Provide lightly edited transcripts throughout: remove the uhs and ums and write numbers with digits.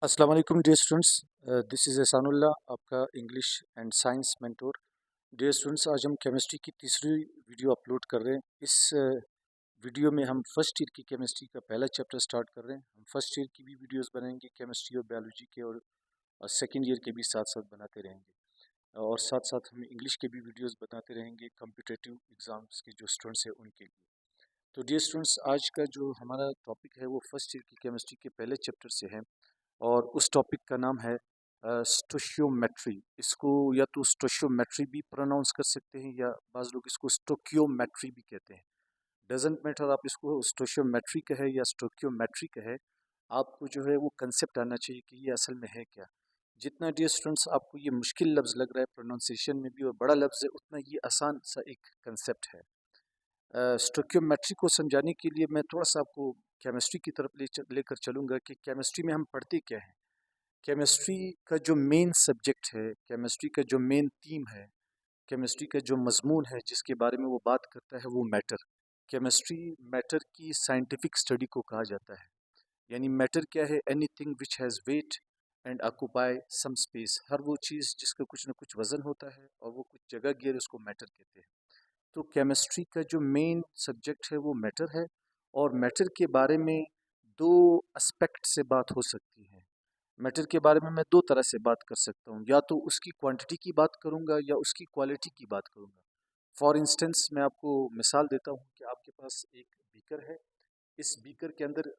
अस्सलाम वालेकुम dear students. This is Ehsanullah, आपका English and science mentor. Dear students, आज हम केमिस्ट्री की तीसरी वीडियो अपलोड कर रहे हैं। इस वीडियो में हम फर्स्ट ईयर की केमिस्ट्री का पहला चैप्टर स्टार्ट कर रहे हैं। हम फर्स्ट ईयर की भी वीडियोस बनाएंगे केमिस्ट्री और बायोलॉजी के, और सेकेंड ईयर के भी साथ साथ बनाते रहेंगे। और साथ साथ हम इंग्लिश के भी वीडियोस बनाते रहेंगे कॉम्पिटिटिव एग्ज़ाम्स के जो स्टूडेंट्स हैं उनके लिए। तो डियर स्टूडेंट्स, आज का जो हमारा टॉपिक है वो फर्स्ट ईयर की केमिस्ट्री के पहले चैप्टर से है, और उस टॉपिक का नाम है स्टोशियोमेट्री। इसको या तो स्टोशियोमेट्री भी प्रोनाउंस कर सकते हैं, या बाज़ लोग इसको स्टोकियोमेट्री भी कहते हैं। डजेंट मैटर, आप इसको स्टोशियोमेट्री कहे या स्टोकियोमेट्री कहे, आपको जो है वो कंसेप्ट आना चाहिए कि ये असल में है क्या। जितना डियर स्टूडेंट्स आपको ये मुश्किल लफ्ज़ लग रहा है प्रोनाउंसिएशन में भी और बड़ा लफ्ज़ है, उतना ये आसान सा एक कंसेप्ट है। स्टोकियोमेट्री को समझाने के लिए मैं थोड़ा सा आपको केमिस्ट्री की तरफ लेकर चलूँगा कि केमिस्ट्री में हम पढ़ते क्या हैं। केमिस्ट्री का जो मेन सब्जेक्ट है, केमिस्ट्री का जो मेन थीम है, केमिस्ट्री का जो मजमून है जिसके बारे में वो बात करता है, वो मैटर। केमिस्ट्री मैटर की साइंटिफिक स्टडी को कहा जाता है। यानी मैटर क्या है? Anything which has weight and occupy some space. हर वो चीज़ जिसका कुछ ना कुछ वजन होता है और वो कुछ जगह घेरे, उसको मैटर कहते हैं। तो केमिस्ट्री का जो मेन सब्जेक्ट है वो मैटर है, और मैटर के बारे में दो एस्पेक्ट से बात हो सकती है। मैटर के बारे में मैं दो तरह से बात कर सकता हूँ, या तो उसकी क्वांटिटी की बात करूँगा या उसकी क्वालिटी की बात करूँगा। फॉर इंस्टेंस मैं आपको मिसाल देता हूँ कि आपके पास एक बीकर है। इस बीकर के अंदर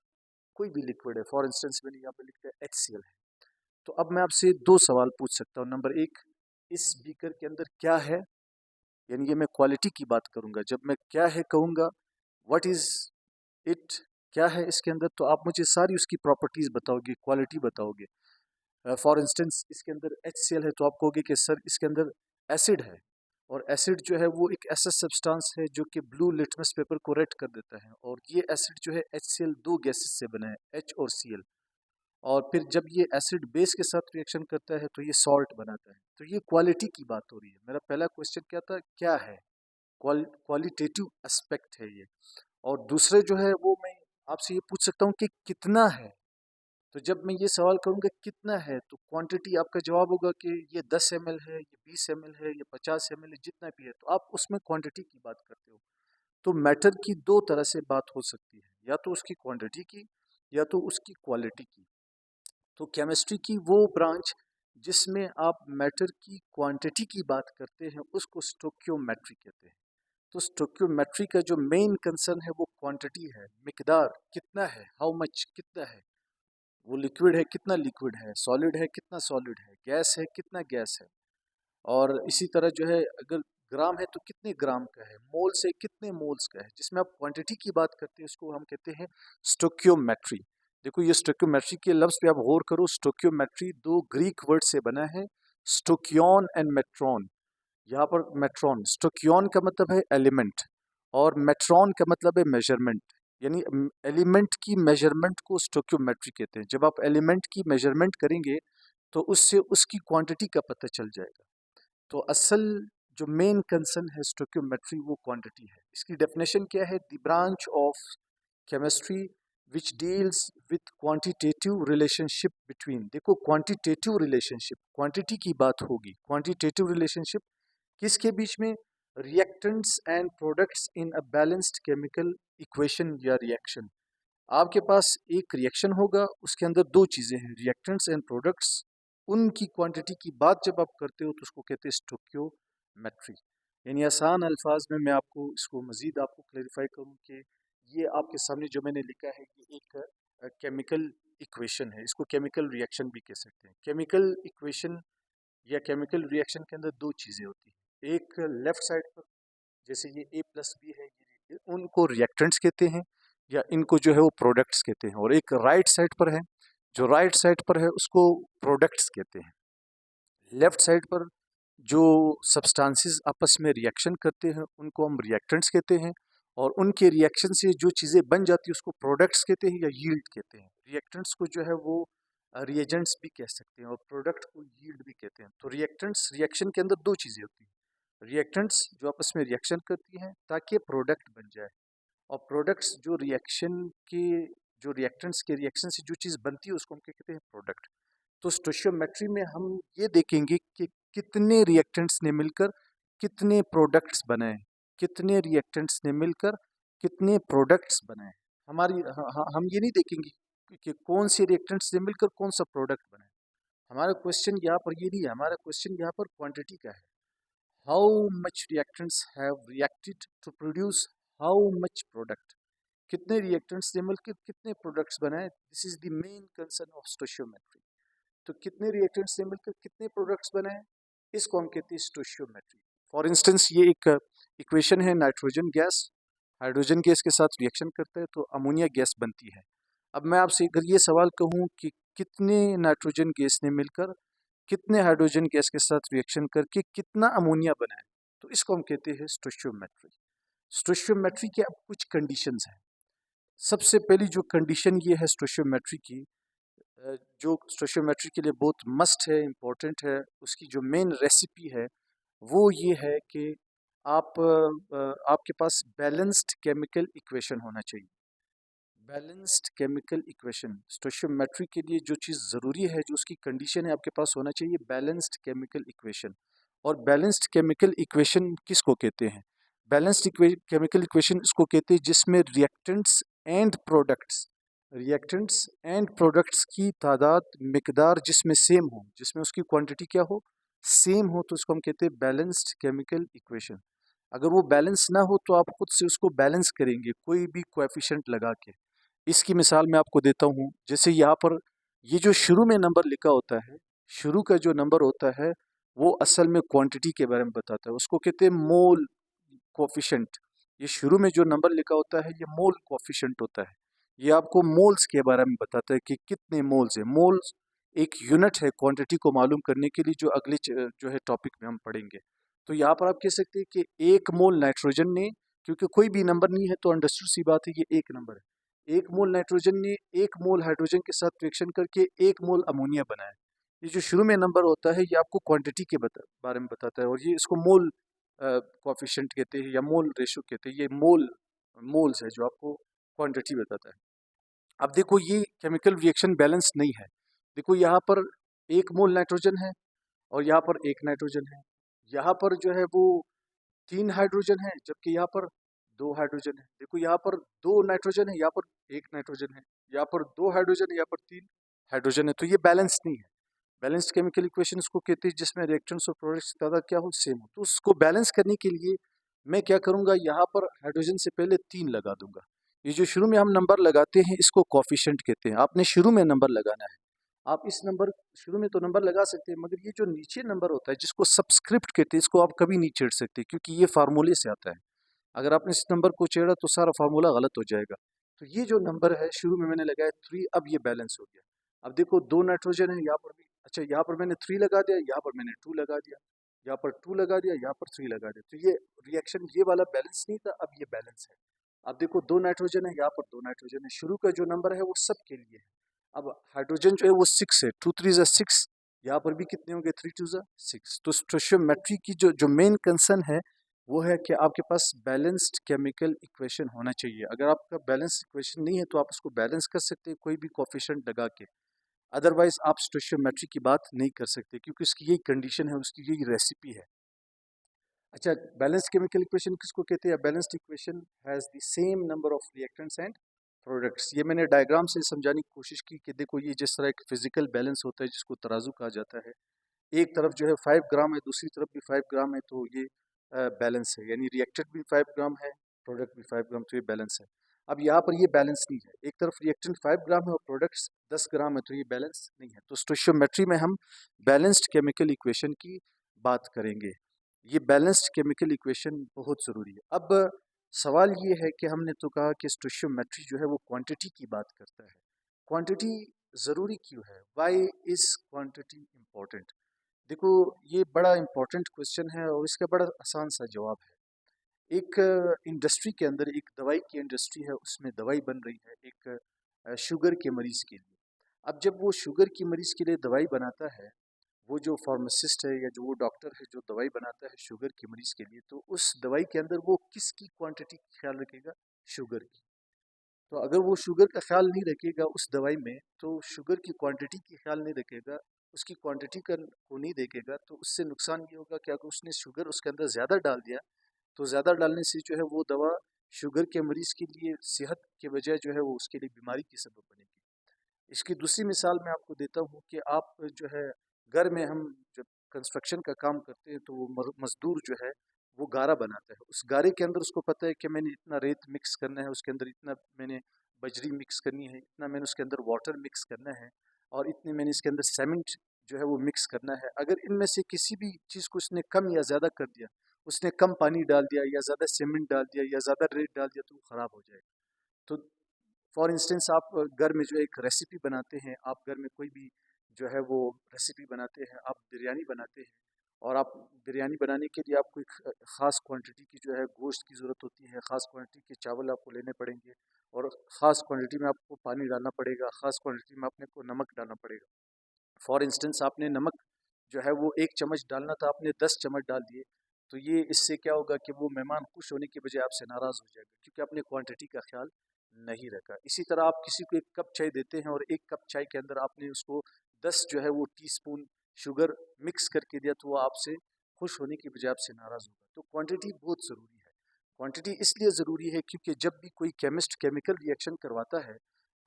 कोई भी लिक्विड है, फॉर इंस्टेंस मैंने यहाँ पर लिखा है HCl है। तो अब मैं आपसे दो सवाल पूछ सकता हूँ। नंबर एक, इस बीकर के अंदर क्या है? यानी ये मैं क्वालिटी की बात करूंगा। जब मैं क्या है कहूँगा, व्हाट इज इट, क्या है इसके अंदर, तो आप मुझे सारी उसकी प्रॉपर्टीज बताओगे, क्वालिटी बताओगे। फॉर इंस्टेंस इसके अंदर HCl है, तो आप कहोगे कि सर इसके अंदर एसिड है। और एसिड जो है वो एक ऐसा सब्सटेंस है जो कि ब्लू लिटमस पेपर को रेड कर देता है। और ये एसिड जो है HCl दो गैसेस से बना है, H और Cl। और फिर जब ये एसिड बेस के साथ रिएक्शन करता है तो ये सॉल्ट बनाता है। तो ये क्वालिटी की बात हो रही है। मेरा पहला क्वेश्चन क्या था? क्या है? क्वालिटेटिव एस्पेक्ट है ये। और दूसरे जो है वो मैं आपसे ये पूछ सकता हूँ कि कितना है। तो जब मैं ये सवाल करूँगा कितना है, तो क्वांटिटी आपका जवाब होगा कि ये 10 ml है, ये 20 ml है, ये 50 ml है, जितना भी है, तो आप उसमें क्वांटिटी की बात करते हो। तो मैटर की दो तरह से बात हो सकती है, या तो उसकी क्वांटिटी की या तो उसकी क्वालिटी की। तो केमिस्ट्री की वो ब्रांच जिसमें आप मैटर की क्वांटिटी की बात करते हैं उसको स्टोकियोमेट्री कहते हैं। तो स्टोकियोमेट्री का जो मेन कंसर्न है वो क्वांटिटी है, मिकदार कितना है, हाउ मच कितना है। वो लिक्विड है कितना लिक्विड है, सॉलिड है कितना सॉलिड है, गैस है कितना गैस है। और इसी तरह जो है, अगर ग्राम है तो कितने ग्राम का है, मोल्स है कितने मोल्स का है। जिसमें आप क्वांटिटी की बात करते हैं उसको हम कहते हैं स्टोकियोमेट्री। देखो ये स्टोकियोमेट्री के लफ्ज़ पे आप गौर करो। स्टोकियोमेट्री दो ग्रीक वर्ड से बना है, स्टोकियोन एंड मेट्रॉन। यहाँ पर मेट्रॉन, स्टोकियोन का मतलब है एलिमेंट, और मेट्रॉन का मतलब है मेजरमेंट। यानी एलिमेंट की मेजरमेंट को स्टोकियोमेट्री कहते हैं। जब आप एलिमेंट की मेजरमेंट करेंगे तो उससे उसकी क्वांटिटी का पता चल जाएगा। तो असल जो मेन कंसर्न है स्टोकियोमेट्री वो क्वांटिटी है। इसकी डेफिनेशन क्या है? The branch of chemistry which deals with quantitative relationship between. देखो क्वांटिटेटिव रिलेशनशिप, क्वांटिटी की बात होगी, क्वांटिटेटिव रिलेशनशिप किसके बीच में? Reactants and products in a balanced chemical equation या रिएक्शन। आपके पास एक रिएक्शन होगा, उसके अंदर दो चीज़ें हैं, रिएक्टेंट्स एंड प्रोडक्ट्स। उनकी क्वांटिटी की बात जब आप करते हो तो उसको कहते हैं स्टोकियोमेट्री। यानी आसान अल्फाज में मैं आपको इसको मज़ीद आपको क्लेरिफाई करूँ कि ये आपके सामने जो मैंने लिखा है ये एक केमिकल इक्वेशन है। इसको केमिकल रिएक्शन भी कह सकते हैं। केमिकल इक्वेशन या केमिकल रिएक्शन के अंदर दो चीज़ें होती हैं। एक लेफ्ट साइड पर जैसे ये A+B है, ये उनको रिएक्टेंट्स कहते हैं, या इनको जो है वो प्रोडक्ट्स कहते हैं। और एक राइट साइड पर है, जो राइट साइड पर है उसको प्रोडक्ट्स कहते हैं। लेफ्ट साइड पर जो सब्सटेंसेस आपस में रिएक्शन करते हैं उनको हम रिएक्टेंट्स कहते हैं, और उनके रिएक्शन से जो चीज़ें बन जाती है उसको प्रोडक्ट्स कहते हैं या यील्ड कहते हैं। रिएक्टेंट्स को जो है वो रिएजेंट्स भी कह सकते हैं, और प्रोडक्ट को यील्ड भी कहते हैं। तो रिएक्टेंट्स, रिएक्शन के अंदर दो चीज़ें होती हैं। रिएक्टेंट्स जो आपस में रिएक्शन करती हैं ताकि प्रोडक्ट बन जाए, और प्रोडक्ट्स जो रिएक्शन के जो रिएक्टेंट्स के रिएक्शन से जो चीज़ बनती है उसको हम क्या कहते हैं, प्रोडक्ट। तो स्टोइचियोमेट्री में हम ये देखेंगे कि कितने रिएक्टेंट्स ने मिलकर कितने प्रोडक्ट्स बनाए, कितने रिएक्टेंट्स ने मिलकर कितने प्रोडक्ट्स बनाए। हम ये नहीं देखेंगे कि कौन से रिएक्टेंट्स ने मिलकर कौन सा प्रोडक्ट बनाए। हमारा क्वेश्चन यहाँ पर ये नहीं है, हमारा क्वेश्चन यहाँ पर क्वांटिटी का है। How much reactants have reacted to produce how much product. कितने रिएक्टेंट्स ने मिलकर कितने प्रोडक्ट्स बनाए, this is the main concern of stoichiometry. तो कितने रिएक्टेंट्स से मिलकर कितने प्रोडक्ट्स बनाए, इसको हम कहते हैं स्टोइचियोमेट्री। फॉर इंस्टेंस ये एक इक्वेशन है, नाइट्रोजन गैस हाइड्रोजन गैस के साथ रिएक्शन करता है तो अमोनिया गैस बनती है। अब मैं आपसे अगर ये सवाल कहूँ कि कितने नाइट्रोजन गैस ने मिलकर कितने हाइड्रोजन गैस के साथ रिएक्शन करके कितना अमोनिया बनाए, तो इसको हम कहते हैं स्टोइचियोमेट्री। स्टोइचियोमेट्री के अब कुछ कंडीशंस हैं। सबसे पहली जो कंडीशन ये है स्टोइचियोमेट्री की, जो स्टोइचियोमेट्री के लिए बहुत मस्ट है, इम्पोर्टेंट है, उसकी जो मेन रेसिपी है वो ये है कि आपके पास बैलेंस्ड केमिकल इक्वेशन होना चाहिए। बैलेंस्ड केमिकल इक्वेशन स्टोइचियोमेट्री के लिए जो चीज़ ज़रूरी है, जो उसकी कंडीशन है, आपके पास होना चाहिए बैलेंस्ड केमिकल इक्वेशन। और बैलेंस्ड केमिकल इक्वेशन किसको कहते हैं? बैलेंस्ड केमिकल इक्वेशन इसको कहते हैं जिसमें रिएक्टेंट्स एंड प्रोडक्ट्स की तादाद मिकदार जिसमें सेम हो, जिसमें उसकी क्वांटिटी क्या हो, सेम हो, तो उसको हम कहते हैं बैलेंस्ड केमिकल इक्वेशन। अगर वो बैलेंस ना हो तो आप खुद से उसको बैलेंस करेंगे कोई भी कोएफिशिएंट लगा के। इसकी मिसाल मैं आपको देता हूँ, जैसे यहाँ पर ये जो शुरू में नंबर लिखा होता है, शुरू का जो नंबर होता है वो असल में क्वांटिटी के बारे में बताता है, उसको कहते हैं मोल कोफिशिएंट। ये शुरू में जो नंबर लिखा होता है ये मोल कोफिशिएंट होता है। ये आपको मोल्स के बारे में बताता है कि कितने मोल्स है। मोल्स एक यूनिट है क्वांटिटी को मालूम करने के लिए, जो अगले जो है टॉपिक में हम पढ़ेंगे। तो यहाँ पर आप कह सकते हैं कि 1 मोल नाइट्रोजन ने, क्योंकि कोई भी नंबर नहीं है तो अंडरस्टूड सी बात है ये एक नंबर है। 1 मोल नाइट्रोजन ने 1 मोल हाइड्रोजन के साथ रिएक्शन करके 1 मोल अमोनिया बनाया। ये जो शुरू में नंबर होता है ये आपको क्वांटिटी के बारे में बताता है, और ये इसको मोल कोफिशिएंट कहते हैं या मोल रेशो कहते हैं। ये मोल्स है जो आपको क्वांटिटी बताता है। अब देखो ये केमिकल रिएक्शन बैलेंस नहीं है। देखो यहाँ पर 1 मोल नाइट्रोजन है और यहाँ पर 1 नाइट्रोजन है। यहाँ पर जो है वो 3 हाइड्रोजन है, जबकि यहाँ पर 2 हाइड्रोजन है। देखो यहाँ पर 2 नाइट्रोजन है, यहाँ पर 1 नाइट्रोजन है। यहाँ पर 2 हाइड्रोजन है, यहाँ पर 3 हाइड्रोजन है। तो ये बैलेंस नहीं है। बैलेंस्ड केमिकल इक्वेशन उसको कहते हैं जिसमें रिएक्टेंट्स और प्रोडक्ट्स की तादाद क्या हो, सेम हो। तो उसको बैलेंस करने के लिए मैं क्या करूंगा, यहाँ पर हाइड्रोजन से पहले 3 लगा दूंगा। ये जो शुरू में हम नंबर लगाते हैं इसको कोफिशिएंट कहते हैं। आपने शुरू में नंबर लगाना है। आप इस नंबर शुरू में तो नंबर लगा सकते हैं, मगर ये जो नीचे नंबर होता है जिसको सबस्क्रिप्ट कहते हैं, इसको आप कभी नहीं छेड़ सकते, क्योंकि ये फार्मूले से आता है। अगर आपने इस नंबर को छेड़ा तो सारा फार्मूला गलत हो जाएगा। तो ये जो नंबर है शुरू में मैंने लगाया 3, अब ये बैलेंस हो गया। अब देखो 2 नाइट्रोजन है यहाँ पर भी, अच्छा यहाँ पर मैंने 3 लगा दिया, यहाँ पर मैंने 2 लगा दिया, यहाँ पर 2 लगा दिया, यहाँ पर 3 लगा दिया। तो ये रिएक्शन ये वाला बैलेंस नहीं था, अब ये बैलेंस है। अब देखो 2 नाइट्रोजन है, यहाँ पर 2 नाइट्रोजन है। शुरू का जो नंबर है वो सबके लिए है। अब हाइड्रोजन जो है वो 6 है, 2 3 6, यहाँ पर भी कितने होंगे, 3 2 6। तो स्टोइचियोमेट्री की जो जो मेन कंसर्न है वो है कि आपके पास बैलेंस्ड केमिकल इक्वेशन होना चाहिए। अगर आपका बैलेंस इक्वेशन नहीं है तो आप उसको बैलेंस कर सकते हैं कोई भी कोफिशिएंट लगा के, अदरवाइज आप स्टोइचियोमेट्री की बात नहीं कर सकते, क्योंकि उसकी यही कंडीशन है, उसकी यही रेसिपी है। अच्छा, बैलेंस्ड केमिकल इक्वेशन किसको कहते हैं? Balanced equation has the same number of reactants and products. ये मैंने डायग्राम से समझाने की कोशिश की कि देखो ये जिस तरह एक फिजिकल बैलेंस होता है जिसको तराजू कहा जाता है, एक तरफ जो है 5 ग्राम है, दूसरी तरफ भी 5 ग्राम है, तो ये बैलेंस है। यानी रिएक्टेंट भी 5 ग्राम है, प्रोडक्ट भी 5 ग्राम, तो ये बैलेंस है। अब यहाँ पर ये बैलेंस नहीं है, एक तरफ रिएक्टेंट 5 ग्राम है और प्रोडक्ट्स 10 ग्राम है, तो ये बैलेंस नहीं है। तो स्टोइचियोमेट्री में हम बैलेंस्ड केमिकल इक्वेशन की बात करेंगे। ये बैलेंस्ड केमिकल इक्वेशन बहुत ज़रूरी है। अब सवाल ये है कि हमने तो कहा कि स्टोइचियोमेट्री जो है वो क्वांटिटी की बात करता है। क्वांटिटी ज़रूरी क्यों है? Why is quantity important? देखो ये बड़ा इम्पोर्टेंट क्वेश्चन है और इसका बड़ा आसान सा जवाब है। एक इंडस्ट्री के अंदर, एक दवाई की इंडस्ट्री है, उसमें दवाई बन रही है एक शुगर के मरीज़ के लिए। अब जब वो शुगर की मरीज़ के लिए दवाई बनाता है, वो जो फार्मासिस्ट है या जो वो डॉक्टर है जो दवाई बनाता है शुगर के मरीज़ के लिए, तो उस दवाई के अंदर वो किसकी क्वांटिटी ख्याल रखेगा? शुगर की। तो अगर वो शुगर का ख्याल नहीं रखेगा उस दवाई में, तो शुगर की क्वांटिटी की ख्याल नहीं रखेगा, उसकी क्वांटिटी का को नहीं देखेगा, तो उससे नुकसान ये होगा कि अगर उसने शुगर उसके अंदर ज़्यादा डाल दिया, तो ज़्यादा डालने से जो है वो दवा शुगर के मरीज़ के लिए सेहत के बजाय जो है वो उसके लिए बीमारी की सबब बनेगी। इसकी दूसरी मिसाल मैं आपको देता हूँ कि आप जो है घर में हम जब कंस्ट्रक्शन का काम करते हैं तो वो मज़दूर जो है वो गारा बनाता है। उस गारे के अंदर उसको पता है कि मैंने इतना रेत मिक्स करना है, उसके अंदर इतना मैंने बजरी मिक्स करनी है, इतना मैंने उसके अंदर वाटर मिक्स करना है और इतने मैंने इसके अंदर सीमेंट जो है वो मिक्स करना है। अगर इनमें से किसी भी चीज़ को उसने कम या ज़्यादा कर दिया, उसने कम पानी डाल दिया या ज़्यादा सीमेंट डाल दिया या ज़्यादा रेत डाल दिया, तो वो ख़राब हो जाएगा। तो फॉर इंस्टेंस आप घर में जो एक रेसिपी बनाते हैं, आप घर में कोई भी जो है वो रेसिपी बनाते हैं, आप बिरयानी बनाते हैं और आप बिरयानी बनाने के लिए आपको एक ख़ास क्वांटिटी की जो है गोश्त की ज़रूरत होती है, ख़ास क्वांटिटी के चावल आपको लेने पड़ेंगे और ख़ास क्वांटिटी में आपको पानी डालना पड़ेगा, ख़ास क्वांटिटी में आपने को नमक डालना पड़ेगा। फॉर इंस्टेंस आपने नमक जो है वो 1 चम्मच डालना था, आपने 10 चम्मच डाल दिए, तो ये इससे क्या होगा कि वो मेहमान खुश होने के बजाय आपसे नाराज़ हो जाएगा क्योंकि आपने क्वांटिटी का ख़्याल नहीं रखा। इसी तरह आप किसी को 1 कप चाय देते हैं और 1 कप चाय के अंदर आपने उसको 10 जो है वो टीस्पून शुगर मिक्स करके दिया, तो वो आपसे खुश होने के बजाय आपसे नाराज़ होगा। तो क्वांटिटी बहुत ज़रूरी है। क्वांटिटी इसलिए ज़रूरी है क्योंकि जब भी कोई केमिस्ट केमिकल रिएक्शन करवाता है,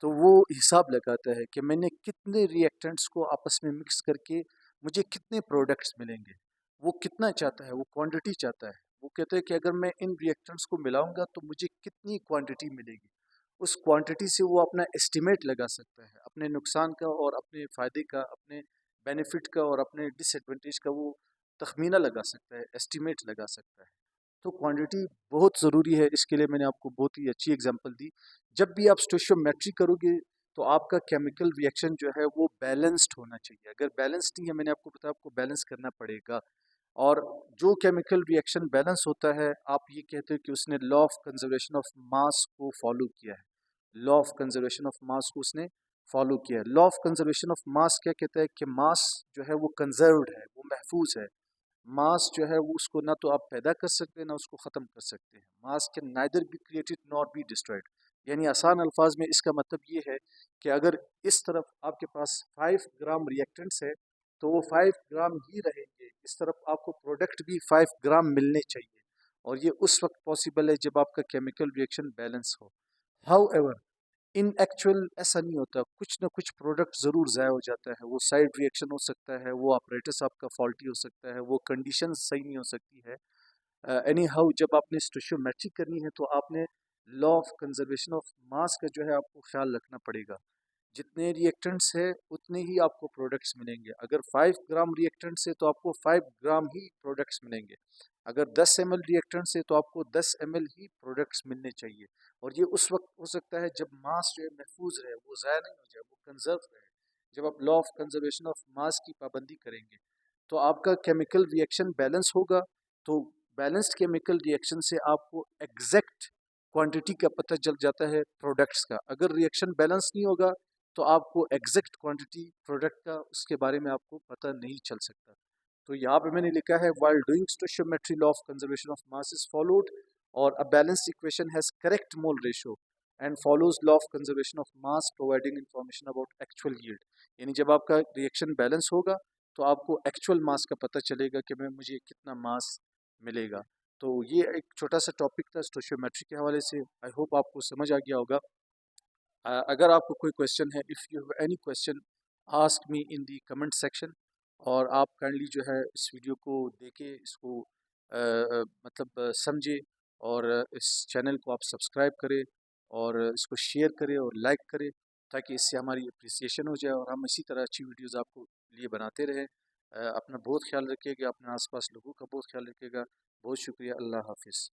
तो वो हिसाब लगाता है कि मैंने कितने रिएक्टेंट्स को आपस में मिक्स करके मुझे कितने प्रोडक्ट्स मिलेंगे। वो कितना चाहता है, वो क्वांटिटी चाहता है। वो कहता है कि अगर मैं इन रिएक्टेंट्स को मिलाऊंगा तो मुझे कितनी क्वांटिटी मिलेगी। उस क्वांटिटी से वो अपना एस्टिमेट लगा सकता है, अपने नुकसान का और अपने फ़ायदे का, अपने बेनिफिट का और अपने डिसएडवांटेज का वो तखमीना लगा सकता है, एस्टिमेट लगा सकता है। तो क्वांटिटी बहुत ज़रूरी है, इसके लिए मैंने आपको बहुत ही अच्छी एग्जांपल दी। जब भी आप स्टोइचियोमेट्री करोगे तो आपका केमिकल रिएक्शन जो है वो बैलेंस्ड होना चाहिए। अगर बैलेंस्ड नहीं है, मैंने आपको बताया, आपको बैलेंस करना पड़ेगा। और जो केमिकल रिएक्शन बैलेंस होता है, आप ये कहते हो कि उसने लॉ ऑफ कंजर्वेशन ऑफ मास को फॉलो किया है। लॉ ऑफ कंजर्वेशन ऑफ मास को उसने फॉलो किया है। लॉ ऑफ कंजर्वेशन ऑफ मास क्या कहता है कि मास जो है वो कंजर्व्ड है, वो महफूज है। मास जो है वो उसको ना तो आप पैदा कर सकते हैं ना उसको ख़त्म कर सकते हैं। मास can neither be created nor be destroyed. यानी आसान अल्फाज में इसका मतलब ये है कि अगर इस तरफ आपके पास 5 ग्राम रिएक्टेंट्स है तो वो 5 ग्राम ही रहेंगे, इस तरफ आपको प्रोडक्ट भी 5 ग्राम मिलने चाहिए और ये उस वक्त पॉसिबल है जब आपका केमिकल रिएक्शन बैलेंस हो। हाउ इन एक्चुअल ऐसा नहीं होता, कुछ ना कुछ प्रोडक्ट ज़रूर ज़ाया हो जाता है। वो साइड रिएक्शन हो सकता है, वो ऑपरेटर्स आपका फॉल्टी हो सकता है, वो कंडीशन सही नहीं हो सकती है। एनी हाउ जब आपने स्टोइचियोमेट्री करनी है तो आपने लॉ ऑफ कंजर्वेशन ऑफ मास का जो है आपको ख्याल रखना पड़ेगा। जितने रिएक्टेंट्स है उतने ही आपको प्रोडक्ट्स मिलेंगे। अगर 5 ग्राम रिएक्टेंट्स है तो आपको 5 ग्राम ही प्रोडक्ट्स मिलेंगे। अगर 10 ml रिएक्टेंट्स है तो आपको 10 ml ही प्रोडक्ट्स मिलने चाहिए। और ये उस वक्त हो सकता है जब मास जो है महफूज रहे, वो ज़ाया नहीं हो जाए, वो कंजर्व रहे। जब आप लॉ ऑफ कंजर्वेशन ऑफ मास की पाबंदी करेंगे तो आपका केमिकल रिएक्शन बैलेंस होगा। तो बैलेंस्ड केमिकल रिएक्शन से आपको एग्जैक्ट क्वांटिटी का पता चल जाता है प्रोडक्ट्स का। अगर रिएक्शन बैलेंस नहीं होगा तो आपको एग्जैक्ट क्वांटिटी प्रोडक्ट का उसके बारे में आपको पता नहीं चल सकता। तो यहाँ पे मैंने लिखा है while doing stoichiometry law of conservation of mass is followed और a balanced equation has correct mole ratio and follows law of conservation of mass providing information about actual yield. यानी जब आपका रिएक्शन बैलेंस होगा तो आपको actual mass का पता चलेगा कि मैं मुझे कितना मास मिलेगा। तो ये एक छोटा सा टॉपिक था स्टोइचियोमेट्री के हवाले से। आई होप आपको समझ आ गया होगा। अगर आपको कोई क्वेश्चन है, if you have any question, ask me in the comment section. और आप काइंडली जो है इस वीडियो को देखें, इसको मतलब समझें और इस चैनल को आप सब्सक्राइब करें और इसको शेयर करें और लाइक करें ताकि इससे हमारी अप्रिसिएशन हो जाए और हम इसी तरह अच्छी वीडियोज़ आपको लिए बनाते रहें। अपना बहुत ख्याल रखिएगा, अपने आसपास लोगों का बहुत ख्याल रखिएगा। बहुत शुक्रिया। अल्लाह हाफिज़।